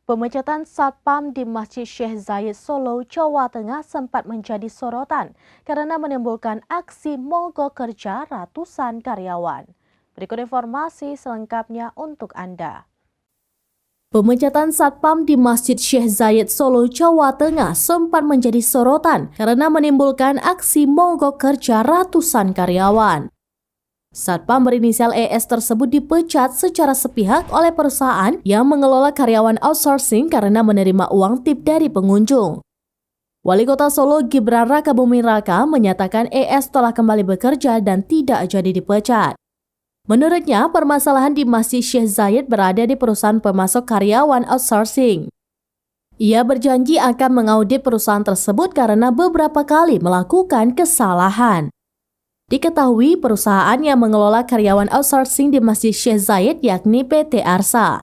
Pemecatan Satpam di Masjid Syekh Zayed Solo, Jawa Tengah sempat menjadi sorotan karena menimbulkan aksi mogok kerja ratusan karyawan. Berikut informasi selengkapnya untuk Anda. Pemecatan Satpam di Masjid Syekh Zayed Solo, Jawa Tengah sempat menjadi sorotan karena menimbulkan aksi mogok kerja ratusan karyawan. Satpam berinisial ES tersebut dipecat secara sepihak oleh perusahaan yang mengelola karyawan outsourcing karena menerima uang tip dari pengunjung. Wali Kota Solo Gibran Rakabuming Raka menyatakan ES telah kembali bekerja dan tidak jadi dipecat. Menurutnya, permasalahan di Masjid Syekh Zayed berada di perusahaan pemasok karyawan outsourcing. Ia berjanji akan mengaudit perusahaan tersebut karena beberapa kali melakukan kesalahan. Diketahui perusahaan yang mengelola karyawan outsourcing di Masjid Syekh Zayed yakni PT Arsa.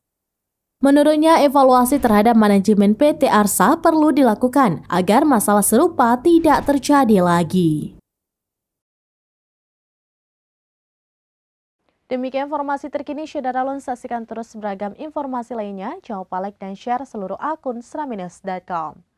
Menurutnya, evaluasi terhadap manajemen PT Arsa perlu dilakukan agar masalah serupa tidak terjadi lagi. Demikian informasi terkini, Saudara saksikan terus beragam informasi lainnya. Jangan lupa like dan share seluruh akun seraminus.com.